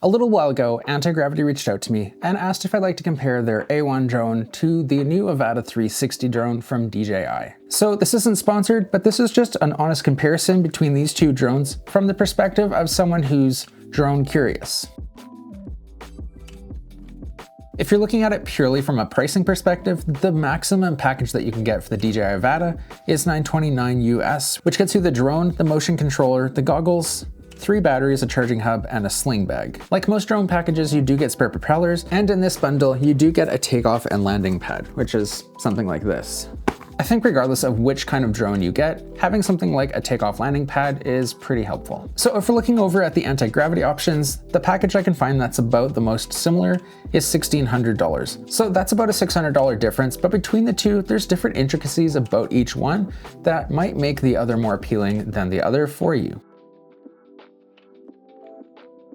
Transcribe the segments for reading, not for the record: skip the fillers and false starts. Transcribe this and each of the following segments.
A little while ago, Antigravity reached out to me and asked if I'd like to compare their A1 drone to the new Avata 360 drone from DJI. So this isn't sponsored, but this is just an honest comparison between these two drones from the perspective of someone who's drone curious. If you're looking at it purely from a pricing perspective, the maximum package that you can get for the DJI Avata is $929 US, which gets you the drone, the motion controller, the goggles, 3 batteries, a charging hub, and a sling bag. Like most drone packages, you do get spare propellers, and in this bundle, you do get a takeoff and landing pad, which is something like this. I think regardless of which kind of drone you get, having something like a takeoff landing pad is pretty helpful. So if we're looking over at the anti-gravity options, the package I can find that's about the most similar is $1,600. So that's about a $600 difference, but between the two, there's different intricacies about each one that might make the other more appealing than the other for you.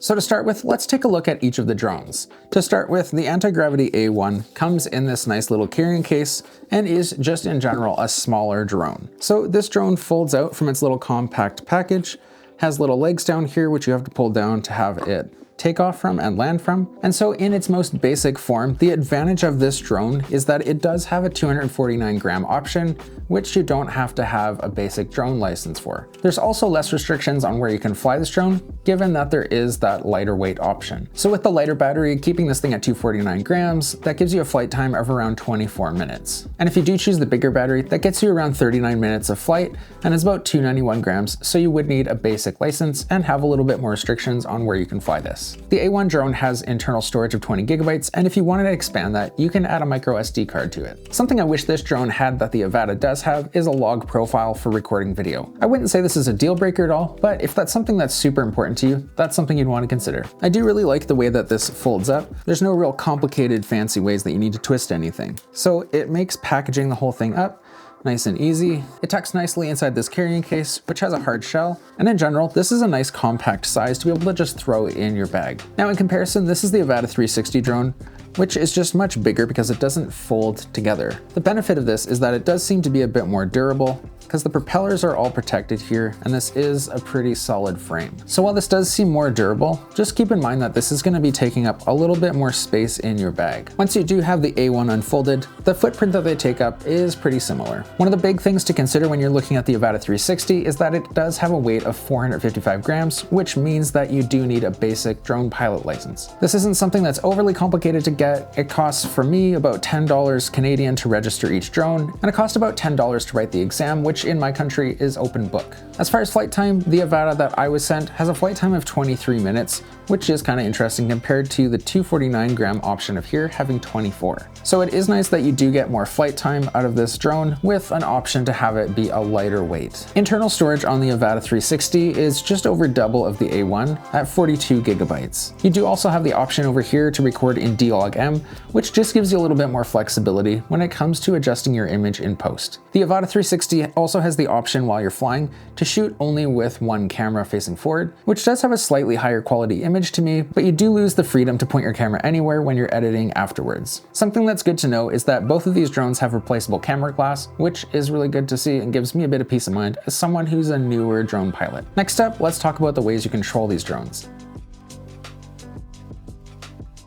So to start with, let's take a look at each of the drones. To start with, the Antigravity A1 comes in this nice little carrying case and is just in general a smaller drone. So this drone folds out from its little compact package, has little legs down here which you have to pull down to have it take off from and land from. And so in its most basic form, the advantage of this drone is that it does have a 249-gram option, which you don't have to have a basic drone license for. There's also less restrictions on where you can fly this drone, given that there is that lighter weight option. So with the lighter battery, keeping this thing at 249 grams, that gives you a flight time of around 24 minutes. And if you do choose the bigger battery, that gets you around 39 minutes of flight and is about 291 grams, so you would need a basic license and have a little bit more restrictions on where you can fly this. The A1 drone has internal storage of 20 gigabytes, and if you wanted to expand that, you can add a micro SD card to it. Something I wish this drone had that the Avata does have is a log profile for recording video. I wouldn't say this is a deal breaker at all, but if that's something that's super important to you, that's something you'd want to consider. I do really like the way that this folds up. There's no real complicated fancy ways that you need to twist anything. So it makes packaging the whole thing up nice and easy. It tucks nicely inside this carrying case, which has a hard shell. And in general, this is a nice compact size to be able to just throw in your bag. Now in comparison, this is the Avata 360 drone, which is just much bigger because it doesn't fold together. The benefit of this is that it does seem to be a bit more durable, because the propellers are all protected here, and this is a pretty solid frame. So while this does seem more durable, just keep in mind that this is going to be taking up a little bit more space in your bag. Once you do have the A1 unfolded, the footprint that they take up is pretty similar. One of the big things to consider when you're looking at the Avata 360 is that it does have a weight of 455 grams, which means that you do need a basic drone pilot license. This isn't something that's overly complicated to get. It costs for me about $10 Canadian to register each drone, and it costs about $10 to write the exam, which in my country is open book. As far as flight time, the Avata that I was sent has a flight time of 23 minutes, which is kind of interesting compared to the 249 gram option of here having 24. So it is nice that you do get more flight time out of this drone with an option to have it be a lighter weight. Internal storage on the Avata 360 is just over double of the A1 at 42 gigabytes. You do also have the option over here to record in D-Log-M, which just gives you a little bit more flexibility when it comes to adjusting your image in post. The Avata 360 also has the option while you're flying to shoot only with one camera facing forward, which does have a slightly higher quality image to me, but you do lose the freedom to point your camera anywhere when you're editing afterwards. Something that's good to know is that both of these drones have replaceable camera glass, which is really good to see and gives me a bit of peace of mind as someone who's a newer drone pilot. Next up, let's talk about the ways you control these drones.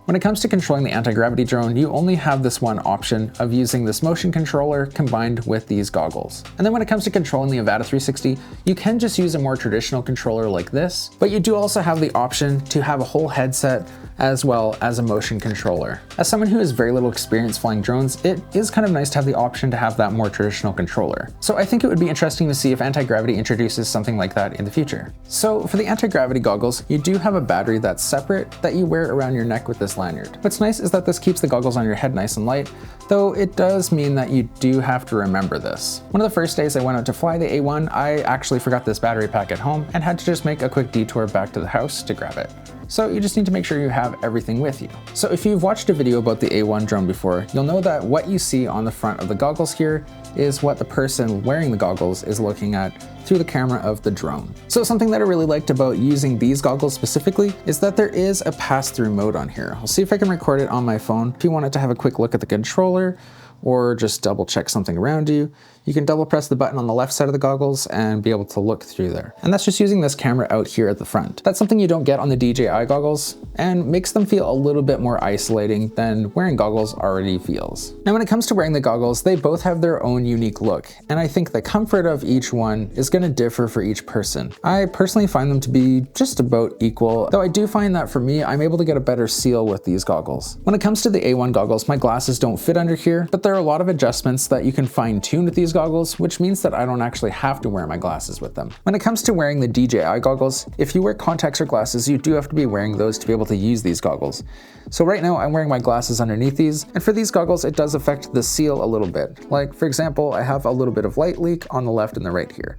When it comes to controlling the anti-gravity drone, you only have this one option of using this motion controller combined with these goggles. And then when it comes to controlling the Avata 360, you can just use a more traditional controller like this, but you do also have the option to have a whole headset as well as a motion controller. As someone who has very little experience flying drones, it is kind of nice to have the option to have that more traditional controller. So I think it would be interesting to see if anti-gravity introduces something like that in the future. So for the anti-gravity goggles, you do have a battery that's separate that you wear around your neck with this lanyard. What's nice is that this keeps the goggles on your head nice and light, though it does mean that you do have to remember this. One of the first days I went out to fly the A1, I actually forgot this battery pack at home and had to just make a quick detour back to the house to grab it. So you just need to make sure you have everything with you. So if you've watched a video about the A1 drone before, you'll know that what you see on the front of the goggles here is what the person wearing the goggles is looking at through the camera of the drone. So something that I really liked about using these goggles specifically is that there is a pass-through mode on here. I'll see if I can record it on my phone. If you wanted to have a quick look at the controller or just double check something around you, you can double press the button on the left side of the goggles and be able to look through there. And that's just using this camera out here at the front. That's something you don't get on the DJI goggles and makes them feel a little bit more isolating than wearing goggles already feels. Now, when it comes to wearing the goggles, they both have their own unique look, and I think the comfort of each one is going to differ for each person. I personally find them to be just about equal, though I do find that for me, I'm able to get a better seal with these goggles. When it comes to the A1 goggles, my glasses don't fit under here, but there are a lot of adjustments that you can fine tune with these goggles, which means that I don't actually have to wear my glasses with them. When it comes to wearing the DJI goggles, if you wear contacts or glasses, you do have to be wearing those to be able to use these goggles. So right now I'm wearing my glasses underneath these, and for these goggles it does affect the seal a little bit. Like for example, I have a little bit of light leak on the left and the right here.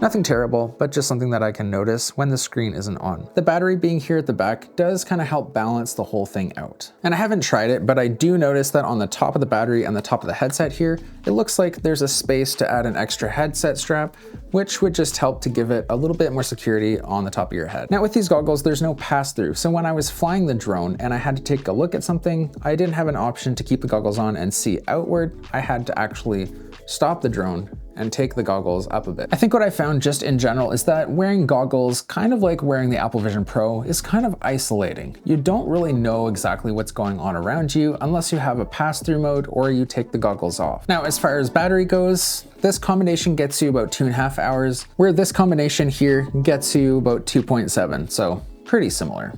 Nothing terrible, but just something that I can notice when the screen isn't on. The battery being here at the back does kind of help balance the whole thing out. And I haven't tried it, but I do notice that on the top of the battery and the top of the headset here, it looks like there's a space to add an extra headset strap, which would just help to give it a little bit more security on the top of your head. Now with these goggles, there's no pass-through, so when I was flying the drone and I had to take a look at something, I didn't have an option to keep the goggles on and see outward. I had to actually stop the drone and take the goggles up a bit. I think what I found just in general is that wearing goggles, kind of like wearing the Apple Vision Pro, is kind of isolating. You don't really know exactly what's going on around you unless you have a pass-through mode or you take the goggles off. Now, as far as battery goes, this combination gets you about 2.5 hours, where this combination here gets you about 2.7, so pretty similar.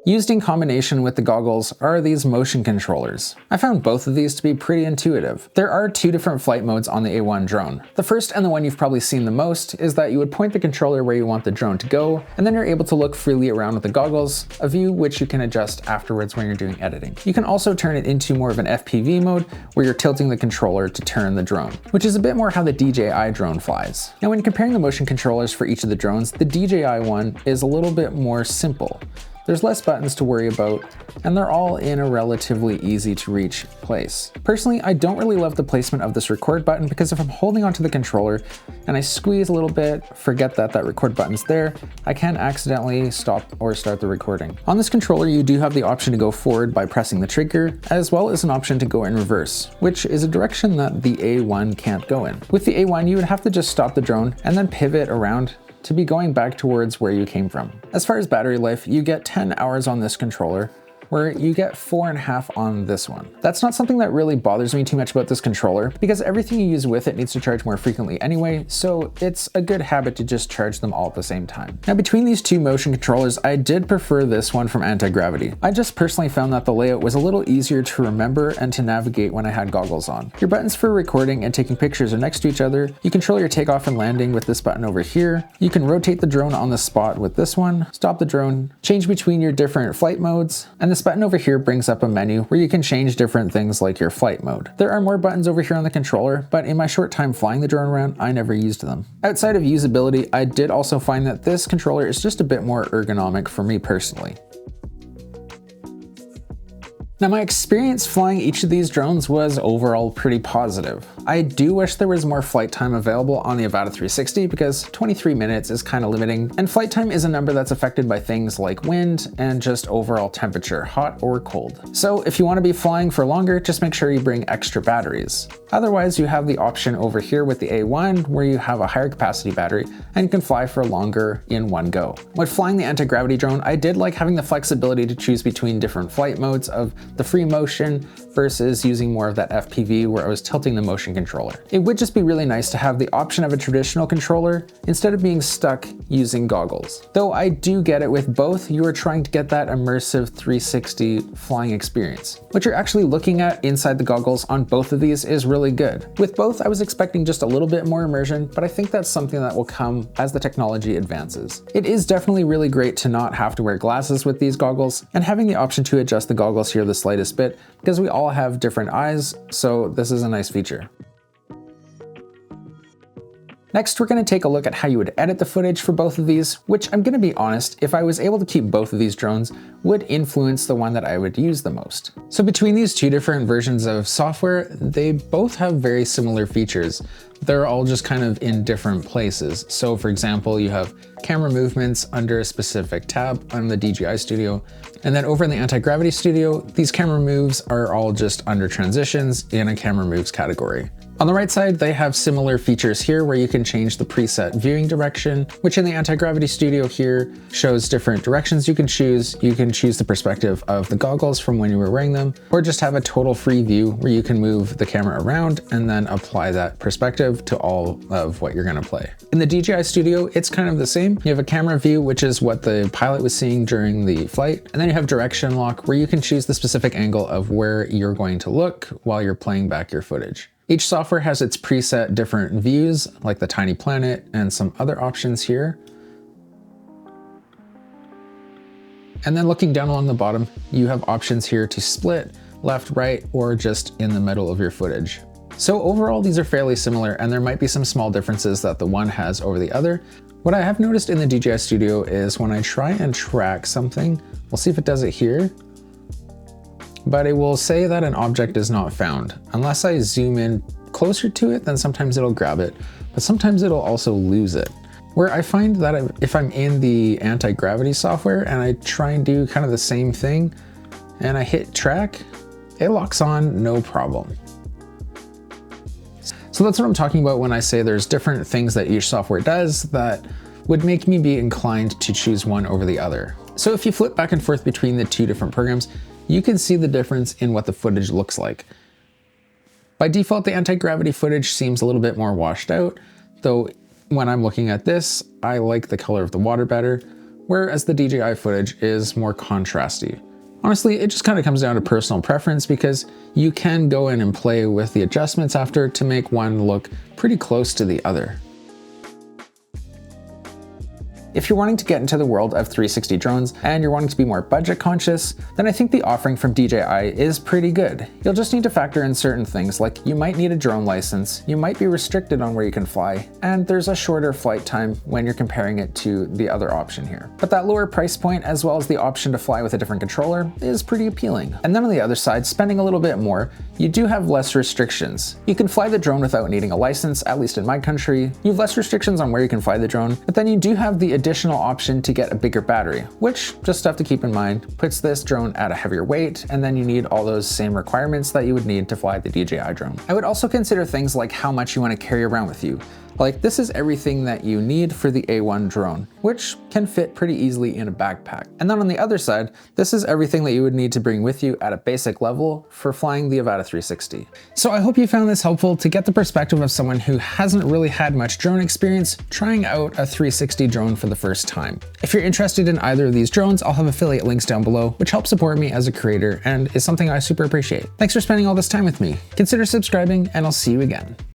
Used in combination with the goggles are these motion controllers. I found both of these to be pretty intuitive. There are two different flight modes on the A1 drone. The first, and the one you've probably seen the most, is that you would point the controller where you want the drone to go, and then you're able to look freely around with the goggles, a view which you can adjust afterwards when you're doing editing. You can also turn it into more of an FPV mode, where you're tilting the controller to turn the drone, which is a bit more how the DJI drone flies. Now, when comparing the motion controllers for each of the drones, the DJI one is a little bit more simple. There's less buttons to worry about, and they're all in a relatively easy to reach place. Personally, I don't really love the placement of this record button because if I'm holding onto the controller and I squeeze a little bit, forget that that record button's there, I can accidentally stop or start the recording. On this controller, you do have the option to go forward by pressing the trigger, as well as an option to go in reverse, which is a direction that the A1 can't go in. With the A1, you would have to just stop the drone and then pivot around to be going back towards where you came from. As far as battery life, you get 10 hours on this controller, where you get 4.5 on this one. That's not something that really bothers me too much about this controller, because everything you use with it needs to charge more frequently anyway, so it's a good habit to just charge them all at the same time. Now, between these two motion controllers, I did prefer this one from Antigravity. I just personally found that the layout was a little easier to remember and to navigate when I had goggles on. Your buttons for recording and taking pictures are next to each other. You control your takeoff and landing with this button over here. You can rotate the drone on the spot with this one, stop the drone, change between your different flight modes, and this button over here brings up a menu where you can change different things like your flight mode. There are more buttons over here on the controller, but in my short time flying the drone around, I never used them. Outside of usability, I did also find that this controller is just a bit more ergonomic for me personally. Now, my experience flying each of these drones was overall pretty positive. I do wish there was more flight time available on the Avata 360 because 23 minutes is kind of limiting, and flight time is a number that's affected by things like wind and just overall temperature, hot or cold. So if you want to be flying for longer, just make sure you bring extra batteries. Otherwise, you have the option over here with the A1 where you have a higher capacity battery and you can fly for longer in one go. When flying the Antigravity drone, I did like having the flexibility to choose between different flight modes of the free motion versus using more of that FPV where I was tilting the motion controller. It would just be really nice to have the option of a traditional controller instead of being stuck using goggles. Though I do get it with both, you are trying to get that immersive 360 flying experience. What you're actually looking at inside the goggles on both of these is really good. With both, I was expecting just a little bit more immersion, but I think that's something that will come as the technology advances. It is definitely really great to not have to wear glasses with these goggles, and having the option to adjust the goggles here the slightest bit, because we all have different eyes, so this is a nice feature. Next, we're going to take a look at how you would edit the footage for both of these, which I'm going to be honest, if I was able to keep both of these drones, would influence the one that I would use the most. So between these two different versions of software, they both have very similar features. They're all just kind of in different places. So for example, you have camera movements under a specific tab on the DJI Studio. And then over in the Antigravity Studio, these camera moves are all just under transitions in a camera moves category. On the right side, they have similar features here where you can change the preset viewing direction, which in the Antigravity Studio here shows different directions you can choose. You can choose the perspective of the goggles from when you were wearing them, or just have a total free view where you can move the camera around and then apply that perspective to all of what you're gonna play. In the DJI Studio, it's kind of the same. You have a camera view, which is what the pilot was seeing during the flight. And then you have direction lock, where you can choose the specific angle of where you're going to look while you're playing back your footage. Each software has its preset different views, like the tiny planet and some other options here. And then looking down along the bottom, you have options here to split, left, right, or just in the middle of your footage. So overall, these are fairly similar, and there might be some small differences that the one has over the other. What I have noticed in the DJI Studio is when I try and track something, we'll see if it does it here, but it will say that an object is not found. Unless I zoom in closer to it, then sometimes it'll grab it, but sometimes it'll also lose it. Where I find that if I'm in the anti-gravity software and I try and do kind of the same thing and I hit track, it locks on no problem. So that's what I'm talking about when I say there's different things that each software does that would make me be inclined to choose one over the other. So if you flip back and forth between the two different programs, you can see the difference in what the footage looks like. By default, the anti-gravity footage seems a little bit more washed out, though when I'm looking at this, I like the color of the water better, whereas the DJI footage is more contrasty. Honestly, it just kind of comes down to personal preference because you can go in and play with the adjustments after to make one look pretty close to the other. If you're wanting to get into the world of 360 drones and you're wanting to be more budget conscious, then I think the offering from DJI is pretty good. You'll just need to factor in certain things like you might need a drone license, you might be restricted on where you can fly, and there's a shorter flight time when you're comparing it to the other option here. But that lower price point, as well as the option to fly with a different controller, is pretty appealing. And then on the other side, spending a little bit more, you do have less restrictions. You can fly the drone without needing a license, at least in my country. You have less restrictions on where you can fly the drone, but then you do have the additional option to get a bigger battery, which, just stuff to keep in mind, puts this drone at a heavier weight, and then you need all those same requirements that you would need to fly the DJI drone. I would also consider things like how much you want to carry around with you. Like, this is everything that you need for the A1 drone, which can fit pretty easily in a backpack. And then on the other side, this is everything that you would need to bring with you at a basic level for flying the Avata 360. So I hope you found this helpful to get the perspective of someone who hasn't really had much drone experience trying out a 360 drone for the first time. If you're interested in either of these drones, I'll have affiliate links down below, which helps support me as a creator and is something I super appreciate. Thanks for spending all this time with me. Consider subscribing, and I'll see you again.